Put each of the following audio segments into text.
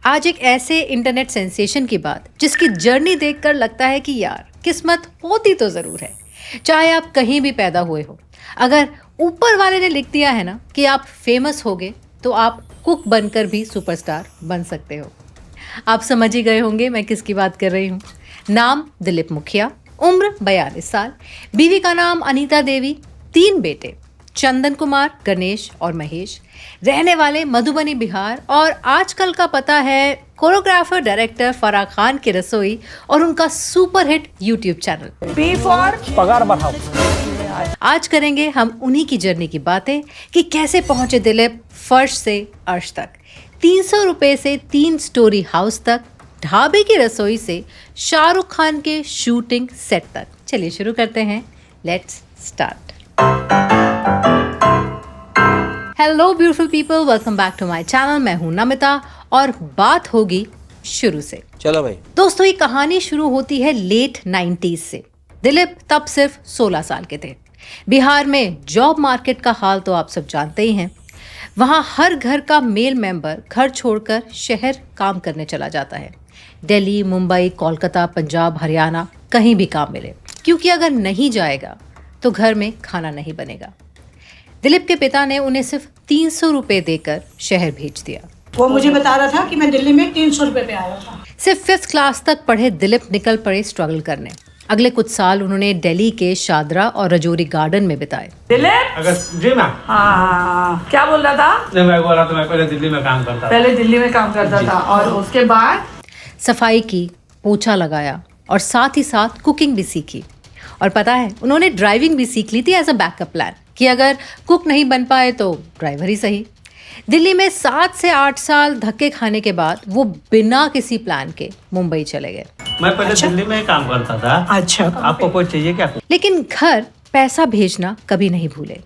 आज एक ऐसे इंटरनेट सेंसेशन की बात जिसकी जर्नी देखकर लगता है कि यार किस्मत होती तो जरूर है। चाहे आप कहीं भी पैदा हुए हो, अगर ऊपर वाले ने लिख दिया है ना कि आप फेमस होगे तो आप कुक बनकर भी सुपरस्टार बन सकते हो। आप समझ ही गए होंगे मैं किसकी बात कर रही हूँ। नाम दिलीप मुखिया, उम्र 42 साल, बीवी का नाम अनीता देवी, 3 बेटे चंदन कुमार, गणेश और महेश, रहने वाले मधुबनी बिहार, और आजकल का पता है कोरियोग्राफर डायरेक्टर फराह खान की रसोई और उनका superhit YouTube channel P for पगार बढ़ाओ। आज करेंगे हम उन्हीं की जर्नी की बातें कि कैसे पहुंचे दिलीप फर्श से अर्श तक, 300 रुपए से 3 स्टोरी हाउस तक, ढाबे की रसोई से शाहरुख खान के शूटिंग सेट तक। चलिए शुरू करते हैं, let's start. Hello beautiful people, welcome back to my channel. मैं हूं नमिता और बात होगी शुरू से। चलो भाई। दोस्तों, ये कहानी शुरू होती है लेट 90s से। दिलीप तब सिर्फ 16 साल के थे। बिहार में जॉब मार्केट का हाल तो आप सब जानते ही हैं। वहाँ हर घर का मेल मेंबर घर छोड़कर शहर काम करने चला जाता है। दिल्ली, मुंबई, कोलकाता, पंजाब, हरियाणा, कहीं भी काम मिले, क्योंकि अगर नहीं जाएगा तो घर में खाना नहीं बनेगा। दिलीप के पिता ने उन्हें सिर्फ 300 रुपए देकर शहर भेज दिया। वो मुझे बता रहा था कि मैं दिल्ली में 300 रुपए पे आया था। सिर्फ 5th क्लास तक पढ़े दिलीप निकल पड़े स्ट्रगल करने। अगले कुछ साल उन्होंने दिल्ली के शादरा और रजौरी गार्डन में बिताए। दिलीप, अगर जी मैम। हाँ, क्या बोल रहा था? नहीं, मैं बोला तो मैं पहले दिल्ली में काम करता था। पहले दिल्ली में काम करता था और उसके बाद सफाई की, पोछा लगाया और साथ ही साथ कुकिंग भी सीखी। और पता है, उन्होंने ड्राइविंग भी सीख ली थी एज अ बैकअप प्लान कि अगर कुक नहीं बन पाए तो ड्राइवर ही सही। दिल्ली में 7 से 8 साल धक्के खाने के बाद वो बिना किसी प्लान के मुंबई चले गए। मैं पहले दिल्ली में ही काम करता था। अच्छा, आपको कोई चाहिए क्या? लेकिन घर पैसा भेजना कभी नहीं भूले।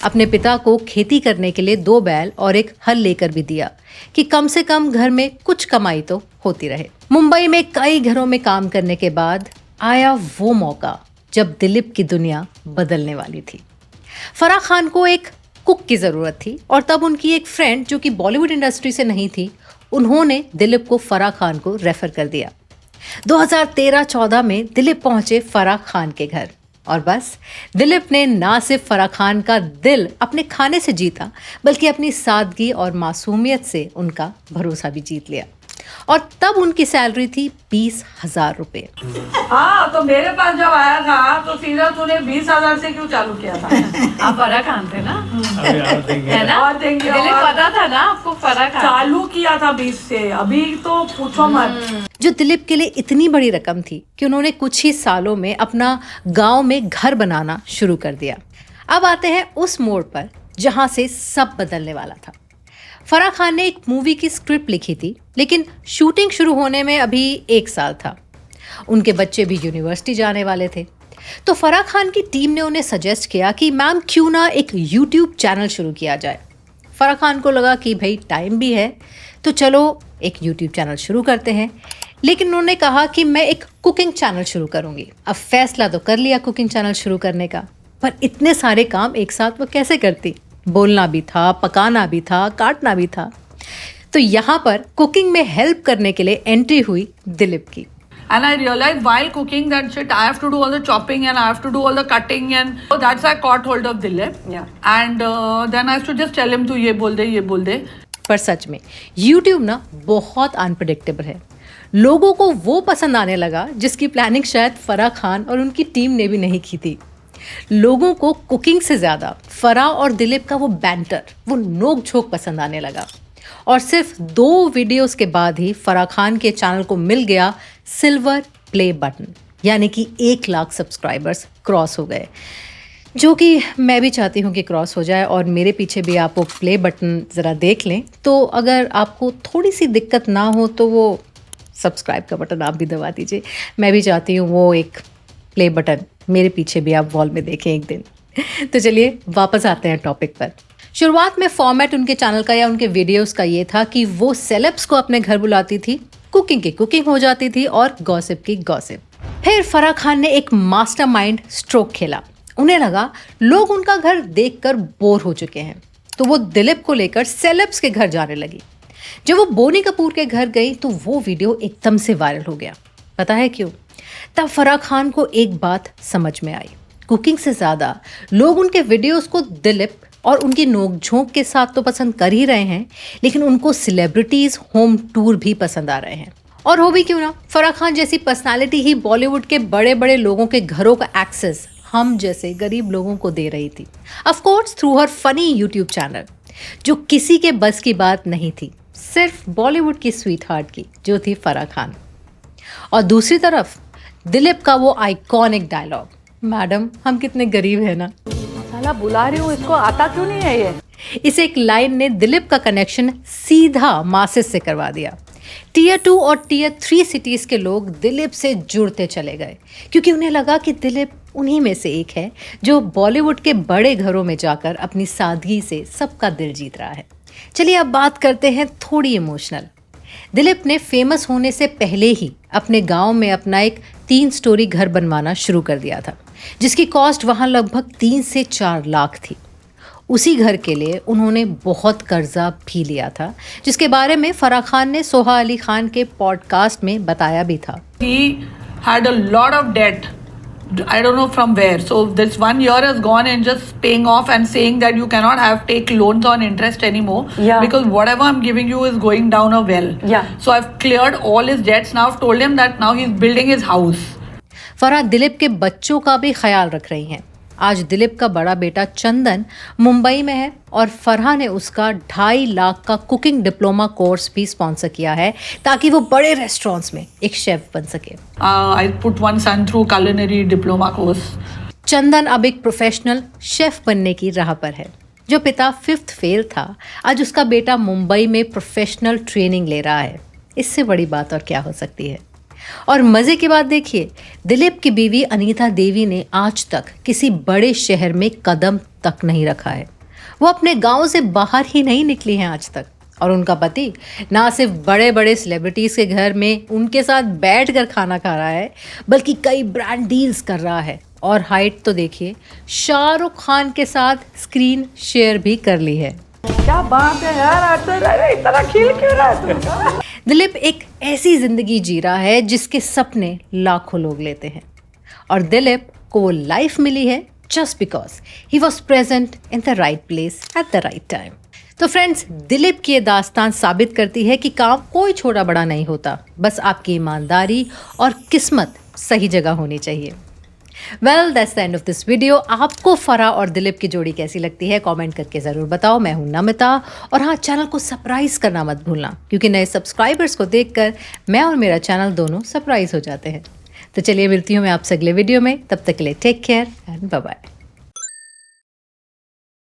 अपने पिता को खेती करने के लिए 2 बैल और एक हल लेकर भी दिया कि कम से कम घर में कुछ कमाई तो होती रहे। मुंबई में कई घरों में काम करने के बाद आया वो मौका जब दिलीप की दुनिया बदलने वाली थी। फराह खान को एक कुक की ज़रूरत थी और तब उनकी एक फ्रेंड जो कि बॉलीवुड इंडस्ट्री से नहीं थी, उन्होंने दिलीप को फराह खान को रेफर कर दिया। 2013-14 में दिलीप पहुंचे फराह खान के घर और बस दिलीप ने ना सिर्फ फराह खान का दिल अपने खाने से जीता, बल्कि अपनी सादगी और मासूमियत से उनका भरोसा भी जीत लिया। और तब उनकी सैलरी थी 20,000 रुपए। हाँ, तो मेरे पास जब आया था तो सीधा तूने 20,000 से क्यों चालू किया था? आप फराह खान थे ना? अभी और देंगे। है ना? और देंगे। दिलीप और पता था ना आपको फराह खान? चालू किया था 20 से, अभी तो पूछो मत। जो दिलीप के लिए इतनी बड़ी रकम थी कि उन्होंने कुछ ही सालों में अपना गांव में घर बनाना शुरू कर दिया। अब आते हैं उस मोड़ पर जहां से सब बदलने वाला था। फराह खान ने एक मूवी की स्क्रिप्ट लिखी थी, लेकिन शूटिंग शुरू होने में अभी 1 साल था। उनके बच्चे भी यूनिवर्सिटी जाने वाले थे। तो फराह खान की टीम ने उन्हें सजेस्ट किया कि मैम क्यों ना एक यूट्यूब चैनल शुरू किया जाए। फराह खान को लगा कि भाई टाइम भी है तो चलो एक यूट्यूब चैनल शुरू करते हैं। लेकिन उन्होंने कहा कि मैं एक कुकिंग चैनल शुरू करूंगी। अब फैसला तो कर लिया कुकिंग चैनल शुरू करने का, पर इतने सारे काम एक साथ वो कैसे करती? बोलना भी था, पकाना भी था, काटना भी था। तो यहाँ पर कुकिंग में हेल्प करने के लिए एंट्री हुई दिलीप की। And I realized while cooking that shit, I have to do all the chopping and I have to do all the cutting, and so that's I caught hold of Dilip. Yeah. And then I used to just tell him to ये बोल दे, ये बोल दे. पर सच में YouTube ना बहुत unpredictable है। लोगों को वो पसंद आने लगा जिसकी प्लानिंग शायद फराह खान और उनकी टीम ने भी नहीं की थी। लोगों को कुकिंग से ज़्यादा फराह और दिलीप का वो बैंटर, वो नोक झोंक पसंद आने लगा। और सिर्फ 2 वीडियोस के बाद ही फराह खान के चैनल को मिल गया सिल्वर प्ले बटन, यानी कि 1 लाख सब्सक्राइबर्स क्रॉस हो गए, जो कि मैं भी चाहती हूँ कि क्रॉस हो जाए। और मेरे पीछे भी आप वो प्ले बटन ज़रा देख लें, तो अगर आपको थोड़ी सी दिक्कत ना हो तो वो सब्सक्राइब का बटन आप भी दबा दीजिए। मैं भी चाहती हूँ वो एक प्ले बटन मेरे पीछे भी आप वॉल में देखें एक दिन। तो चलिए वापस आते हैं टॉपिक पर। शुरुआत में फॉर्मेट उनके चैनल का या उनके वीडियोस का ये था कि वो सेलेब्स को अपने घर बुलाती थी, कुकिंग की कुकिंग हो जाती थी और गॉसिप की गॉसिप। फिर फराह खान ने एक मास्टरमाइंड स्ट्रोक खेला। उन्हें लगा लोग उनका घर देखकर बोर हो चुके हैं, तो वो दिलीप को लेकर सेलेब्स के घर जाने लगी। जब वो बोनी कपूर के घर गई तो वो वीडियो एकदम से वायरल हो गया। पता है क्यों? तब फराह खान को एक बात समझ में आई। कुकिंग से ज़्यादा लोग उनके वीडियोस को दिलीप और उनकी नोक-झोंक के साथ तो पसंद कर ही रहे हैं, लेकिन उनको सेलिब्रिटीज़ होम टूर भी पसंद आ रहे हैं। और हो भी क्यों ना, फराह खान जैसी पर्सनालिटी ही बॉलीवुड के बड़े बड़े लोगों के घरों का एक्सेस हम जैसे गरीब लोगों को दे रही थी। Of course through her funny YouTube channel, जो किसी के बस की बात नहीं थी, सिर्फ बॉलीवुड की स्वीट हार्ट की, जो थी फराह खान। और दूसरी तरफ दिलीप का वो आइकॉनिक डायलॉग, मैडम हम कितने गरीब हैं ना। साला बुला रही हूँ, इसको आता क्यों नहीं है ये? इस एक लाइन ने दिलीप का कनेक्शन सीधा मासेस से करवा दिया। टियर 2 और टियर 3 सिटीज़ के लोग दिलीप से जुड़ते चले गए, क्योंकि उन्हें लगा कि दिलीप उन्हीं में से एक है जो बॉलीवुड के बड़े घरों में जाकर अपनी सादगी से सबका दिल जीत रहा है। चलिए अब बात करते हैं थोड़ी इमोशनल। दिलीप ने फेमस होने से पहले ही अपने गांव में अपना एक 3 स्टोरी घर बनवाना शुरू कर दिया था, जिसकी कॉस्ट वहां लगभग 3 से 4 लाख थी। उसी घर के लिए उन्होंने बहुत कर्जा भी लिया था, जिसके बारे में फराह खान ने सोहा अली खान के पॉडकास्ट में बताया भी था। He had a lot of debt. I don't know from where. So this 1 year has gone and just paying off and saying that you cannot take loans on interest anymore. Yeah. Because whatever I'm giving you is going down a well. Yeah. So I've cleared all his debts. Now I've told him that now he's building his house. Farah Dilip के बच्चों का भी ख्याल रख रही हैं। आज दिलीप का बड़ा बेटा चंदन मुंबई में है और फराह ने उसका 2.5 लाख का कुकिंग डिप्लोमा कोर्स भी स्पॉन्सर किया है, ताकि वो बड़े रेस्टोरेंट्स में एक शेफ बन सके। I put one son through culinary diploma course. चंदन अब एक प्रोफेशनल शेफ बनने की राह पर है। जो पिता 5th फेल था, आज उसका बेटा मुंबई में प्रोफेशनल ट्रेनिंग ले रहा है। इससे बड़ी बात और क्या हो सकती है। और मज़े की बात देखिए, दिलीप की बीवी अनीता देवी ने आज तक किसी बड़े शहर में कदम तक नहीं रखा है। वो अपने गांव से बाहर ही नहीं निकली हैं आज तक। और उनका पति ना सिर्फ बड़े बड़े सेलिब्रिटीज़ के घर में उनके साथ बैठकर खाना खा रहा है, बल्कि कई ब्रांड डील्स कर रहा है। और हाइट तो देखिए, शाहरुख खान के साथ स्क्रीन शेयर भी कर ली है। क्या बात है यार, आज तो इतना खिल क्यों रहा है तुमका? दिलीप एक ऐसी जिंदगी जी रहा है जिसके सपने लाखों लोग लेते हैं, और दिलीप को वो लाइफ मिली है just because he was present in the right place at the right time. तो फ्रेंड्स, दिलीप की ये दास्तान साबित करती है कि काम कोई छोटा बड़ा नहीं होता, बस आपकी ईमानदारी और किस्मत सही जगह होनी चाहिए। Well, that's the end of this video. आपको फराह और दिलीप की जोड़ी कैसी लगती है कमेंट करके ज़रूर बताओ। मैं हूं नमिता, और हाँ, चैनल को सरप्राइज करना मत भूलना, क्योंकि नए सब्सक्राइबर्स को देखकर मैं और मेरा चैनल दोनों सरप्राइज हो जाते हैं। तो चलिए, मिलती हूँ मैं आपसे अगले वीडियो में। तब तक के लिए take care and bye bye.